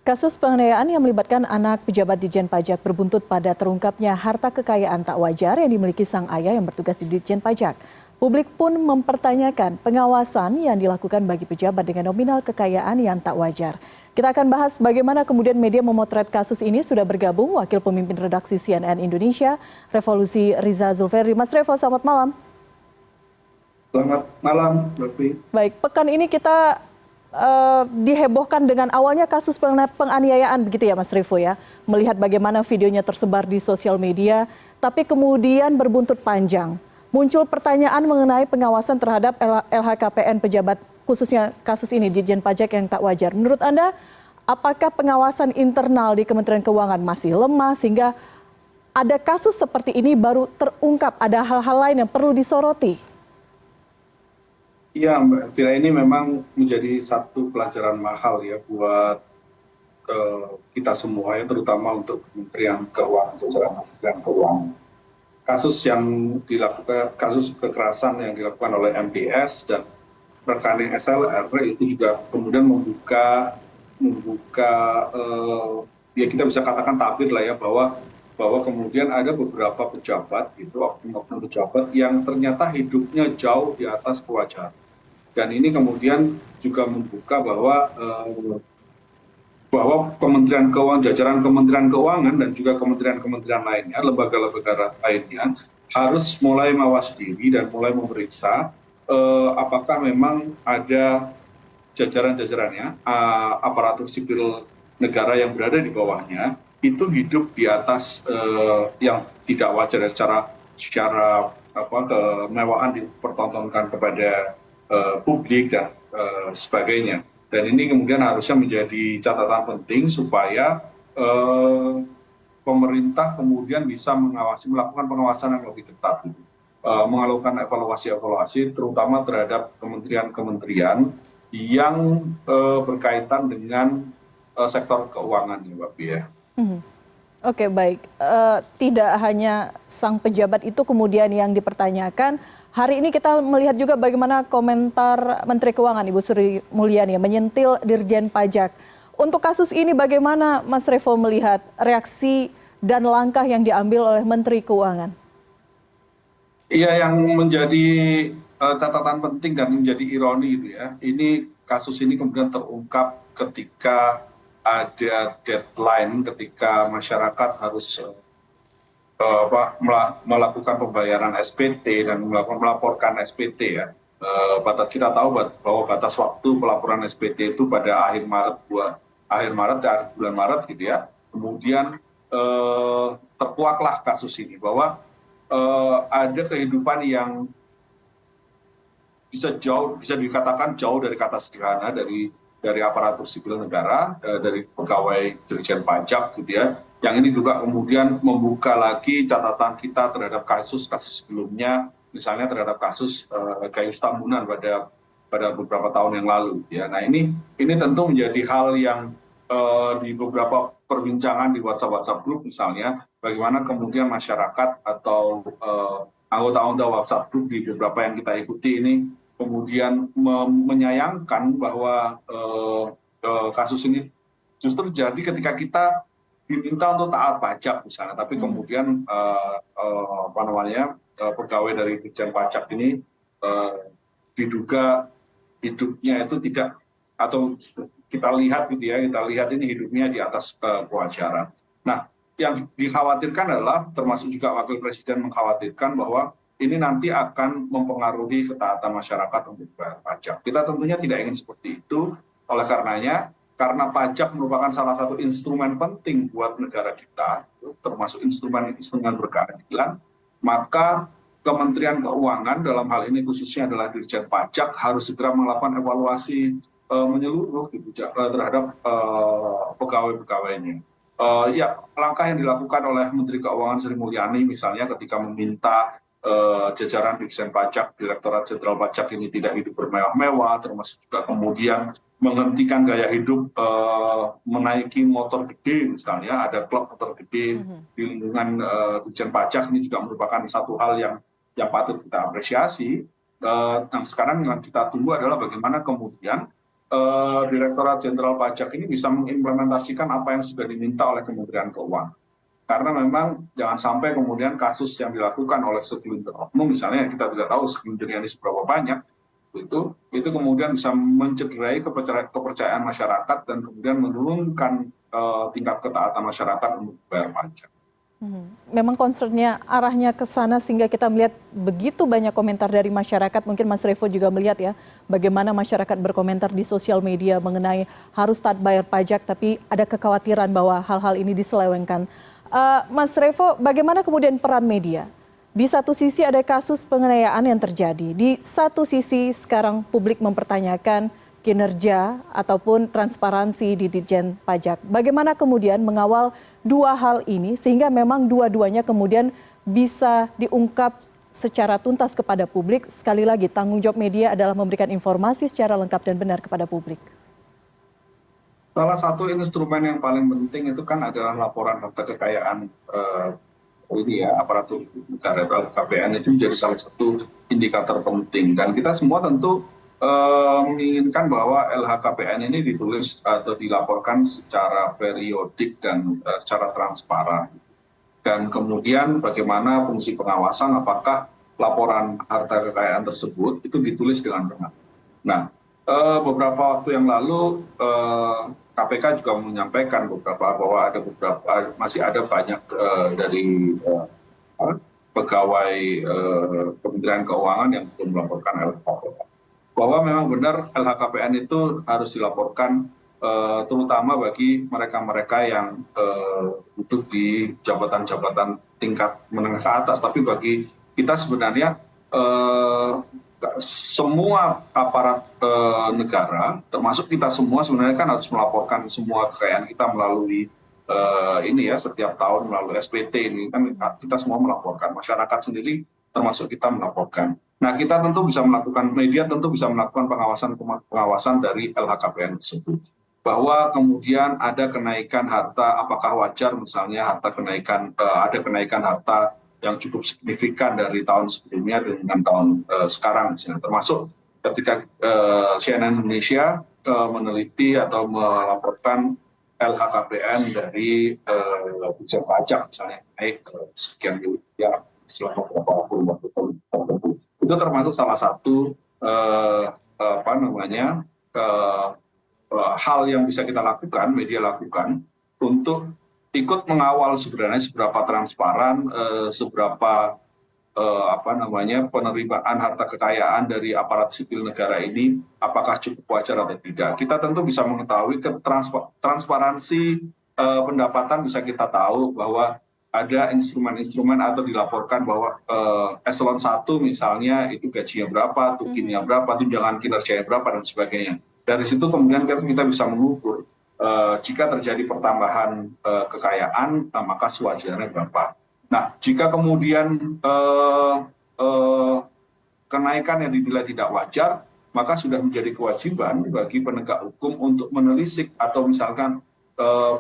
Kasus penganiayaan yang melibatkan anak pejabat Ditjen Pajak berbuntut pada terungkapnya harta kekayaan tak wajar yang dimiliki sang ayah yang bertugas di Ditjen Pajak. Publik pun mempertanyakan pengawasan yang dilakukan bagi pejabat dengan nominal kekayaan yang tak wajar. Kita akan bahas bagaimana kemudian media memotret kasus ini. Sudah bergabung Wakil Pemimpin Redaksi CNN Indonesia, Revolusi Riza Zulferdi. Mas Revo, selamat malam. Selamat malam, Lutfi. Baik, pekan ini kita dihebohkan dengan awalnya kasus penganiayaan begitu ya Mas Revo ya. Melihat bagaimana videonya tersebar di sosial media, tapi kemudian berbuntut panjang. Muncul pertanyaan mengenai pengawasan terhadap LHKPN pejabat, khususnya kasus ini Ditjen Pajak yang tak wajar. Menurut Anda, apakah pengawasan internal di Kementerian Keuangan masih lemah sehingga ada kasus seperti ini baru terungkap, ada hal-hal lain yang perlu disoroti? Iya, Mbak Elvira, ini memang menjadi satu pelajaran mahal ya buat kita semua ya, terutama untuk Kementerian Keuangan, jajaran Kementerian Keuangan. Kasus yang dilakukan, kasus kekerasan yang dilakukan oleh MBS dan rekening SLR itu juga kemudian membuka ya kita bisa katakan tabir lah ya, bahwa kemudian ada beberapa pejabat gitu, oknum-oknum pejabat yang ternyata hidupnya jauh di atas kewajaran. Dan ini kemudian juga membuka bahwa Kementerian Keuangan, jajaran Kementerian Keuangan dan juga kementerian-kementerian lainnya, lembaga-lembaga lainnya harus mulai mawas diri dan mulai memeriksa apakah memang ada jajaran-jajarannya, aparatur sipil negara yang berada di bawahnya itu hidup di atas yang tidak wajar secara kemewahan dipertontonkan kepada publik dan sebagainya. Dan ini kemudian harusnya menjadi catatan penting supaya pemerintah kemudian bisa melakukan pengawasan yang lebih ketat, melakukan evaluasi terutama terhadap kementerian-kementerian yang berkaitan dengan sektor keuangan ya, Mbak Pia. Oke, baik. Tidak hanya sang pejabat itu kemudian yang dipertanyakan. Hari ini kita melihat juga bagaimana komentar Menteri Keuangan Ibu Sri Mulyani menyentil Dirjen Pajak. Untuk kasus ini bagaimana Mas Revo melihat reaksi dan langkah yang diambil oleh Menteri Keuangan? Iya, yang menjadi catatan penting dan menjadi ironi itu ya. Ini kasus ini kemudian terungkap ketika ada deadline, ketika masyarakat harus melakukan pembayaran SPT dan melaporkan SPT ya. Kita tahu bahwa batas waktu pelaporan SPT itu pada akhir bulan Maret gitu ya. Kemudian terkuaklah kasus ini bahwa ada kehidupan yang bisa dikatakan jauh dari kata sederhana, dari aparatur sipil negara, dari pegawai Ditjen Pajak gitu ya. Yang ini juga kemudian membuka lagi catatan kita terhadap kasus-kasus sebelumnya, misalnya terhadap kasus Gayus Tambunan pada beberapa tahun yang lalu ya. Nah, ini tentu menjadi hal yang di beberapa perbincangan di WhatsApp group misalnya, bagaimana kemudian masyarakat atau anggota-anggota WhatsApp group di beberapa yang kita ikuti ini kemudian menyayangkan bahwa kasus ini justru terjadi ketika kita diminta untuk taat pajak misalnya, tapi kemudian pegawai dari Ditjen Pajak ini diduga hidupnya itu tidak, atau kita lihat ini hidupnya di atas kewajaran. Nah, yang dikhawatirkan adalah, termasuk juga Wakil Presiden mengkhawatirkan bahwa ini nanti akan mempengaruhi ketaatan masyarakat untuk bayar pajak. Kita tentunya tidak ingin seperti itu. Oleh karenanya, karena pajak merupakan salah satu instrumen penting buat negara kita, termasuk instrumen berkeadilan, maka Kementerian Keuangan dalam hal ini khususnya adalah Dirjen Pajak harus segera melakukan evaluasi menyeluruh gitu, terhadap pegawai-pegawainya. Ya, langkah yang dilakukan oleh Menteri Keuangan Sri Mulyani misalnya ketika meminta jajaran Ditjen Pajak, Direktorat Jenderal Pajak ini tidak hidup bermewah-mewah, termasuk juga kemudian menghentikan gaya hidup menaiki motor gede misalnya, ada klub motor gede di lingkungan Ditjen Pajak, ini juga merupakan satu hal yang patut kita apresiasi. Nah, sekarang yang kita tunggu adalah bagaimana kemudian Direktorat Jenderal Pajak ini bisa mengimplementasikan apa yang sudah diminta oleh Kementerian Keuangan. Karena memang jangan sampai kemudian kasus yang dilakukan oleh segelintir oknum, misalnya kita tidak tahu segelintirnya ini seberapa banyak, itu kemudian bisa mencederai kepercayaan masyarakat dan kemudian menurunkan tingkat ketaatan masyarakat untuk bayar pajak. Memang concernnya arahnya ke sana sehingga kita melihat begitu banyak komentar dari masyarakat. Mungkin Mas Revo juga melihat ya bagaimana masyarakat berkomentar di sosial media mengenai harus taat bayar pajak, tapi ada kekhawatiran bahwa hal-hal ini diselewengkan. Mas Revo, bagaimana kemudian peran media? Di satu sisi ada kasus penganiayaan yang terjadi, di satu sisi sekarang publik mempertanyakan kinerja ataupun transparansi di Ditjen Pajak. Bagaimana kemudian mengawal dua hal ini sehingga memang dua-duanya kemudian bisa diungkap secara tuntas kepada publik. Sekali lagi, tanggung jawab media adalah memberikan informasi secara lengkap dan benar kepada publik. Salah satu instrumen yang paling penting itu kan adalah laporan harta kekayaan aparatur negara atau LHKPN. Itu menjadi salah satu indikator penting dan kita semua tentu menginginkan bahwa LHKPN ini ditulis atau dilaporkan secara periodik dan secara transparan. Dan kemudian bagaimana fungsi pengawasan, apakah laporan harta kekayaan tersebut itu ditulis dengan benar. Nah, beberapa waktu yang lalu KPK juga menyampaikan bahwa masih ada banyak dari pegawai Kementerian Keuangan yang belum melaporkan LHKPN. Bahwa memang benar LHKPN itu harus dilaporkan terutama bagi mereka-mereka yang duduk di jabatan-jabatan tingkat menengah ke atas. Tapi bagi kita sebenarnya semua aparat negara, termasuk kita semua sebenarnya kan harus melaporkan semua kekayaan kita melalui setiap tahun melalui SPT ini kan kita semua melaporkan, masyarakat sendiri termasuk kita melaporkan. Nah, kita tentu bisa melakukan, media tentu bisa melakukan pengawasan dari LHKPN tersebut. Bahwa kemudian ada kenaikan harta, apakah wajar misalnya ada kenaikan harta yang cukup signifikan dari tahun sebelumnya dengan tahun sekarang misalnya. Termasuk ketika CNN Indonesia meneliti atau melaporkan LHKPN dari Ditjen Pajak misalnya naik sekian miliar selama beberapa tahun tertentu. Itu termasuk salah satu hal yang bisa kita lakukan, media lakukan untuk ikut mengawal sebenarnya seberapa transparan, seberapa penerimaan harta kekayaan dari aparat sipil negara ini apakah cukup wajar atau tidak. Kita tentu bisa mengetahui transparansi pendapatan, bisa kita tahu bahwa ada instrumen-instrumen atau dilaporkan bahwa eselon 1 misalnya itu gajinya berapa, tukinnya berapa, tunjangan kinerjanya berapa dan sebagainya. Dari situ kemudian kita bisa mengukur jika terjadi pertambahan kekayaan, maka sewajarnya berapa. Nah, jika kemudian kenaikan yang dinilai tidak wajar, maka sudah menjadi kewajiban bagi penegak hukum untuk menelisik atau misalkan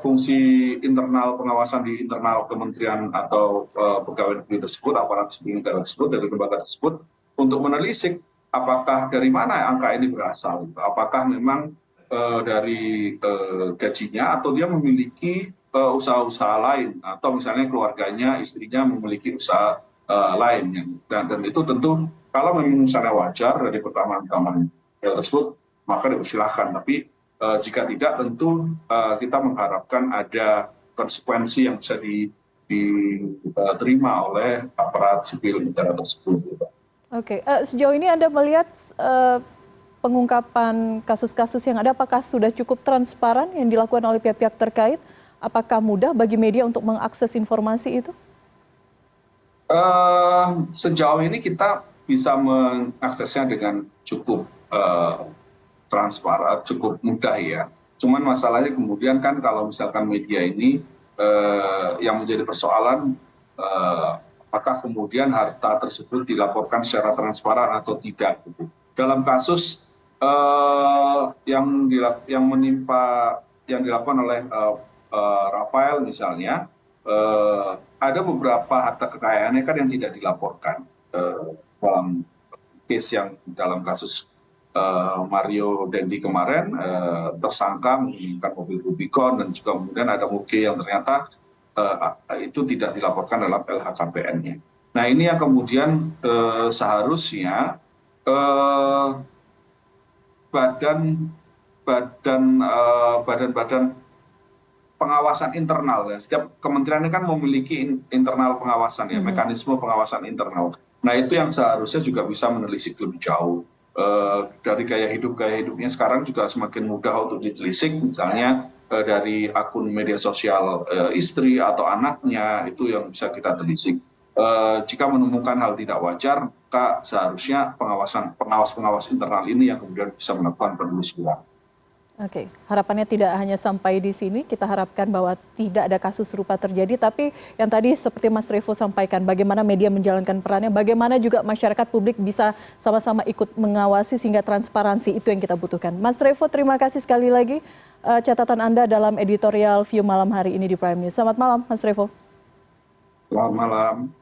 fungsi internal pengawasan di internal kementerian atau pegawai negeri tersebut, aparat sipil negara tersebut, dari lembaga tersebut, untuk menelisik apakah dari mana angka ini berasal, apakah memang dari gajinya atau dia memiliki usaha-usaha lain atau misalnya keluarganya, istrinya memiliki usaha lain. Dan itu tentu kalau memang misalnya wajar dari pertama-tama tersebut, maka dipersilahkan. Tapi jika tidak, tentu kita mengharapkan ada konsekuensi yang bisa diterima oleh aparat sipil negara tersebut. Oke, sejauh ini Anda melihat pengungkapan kasus-kasus yang ada, apakah sudah cukup transparan yang dilakukan oleh pihak-pihak terkait? Apakah mudah bagi media untuk mengakses informasi itu? Sejauh ini kita bisa mengaksesnya dengan cukup transparan, cukup mudah ya. Cuman masalahnya kemudian kan kalau misalkan media ini yang menjadi persoalan apakah kemudian harta tersebut dilaporkan secara transparan atau tidak. Dalam kasus yang dilakukan oleh Rafael misalnya, ada beberapa harta kekayaannya kan yang tidak dilaporkan dalam case yang dalam kasus Mario Dendi kemarin, tersangka menggunakan mobil Rubicon, dan juga kemudian ada Muge yang ternyata itu tidak dilaporkan dalam LHKPN-nya. Nah, ini yang kemudian seharusnya badan pengawasan internal ya. Setiap kementerian ini kan memiliki internal pengawasan ya, mekanisme pengawasan internal. Nah, itu yang seharusnya juga bisa menelisik lebih jauh. Dari gaya hidupnya sekarang juga semakin mudah untuk ditelisik, misalnya dari akun media sosial istri atau anaknya, itu yang bisa kita telisik. Jika menemukan hal tidak wajar, maka seharusnya pengawas internal ini yang kemudian bisa melakukan penelusuran. Oke, harapannya tidak hanya sampai di sini, kita harapkan bahwa tidak ada kasus serupa terjadi, tapi yang tadi seperti Mas Revo sampaikan, bagaimana media menjalankan perannya, bagaimana juga masyarakat publik bisa sama-sama ikut mengawasi sehingga transparansi itu yang kita butuhkan. Mas Revo, terima kasih sekali lagi catatan Anda dalam editorial View malam hari ini di Prime News. Selamat malam, Mas Revo. Selamat malam.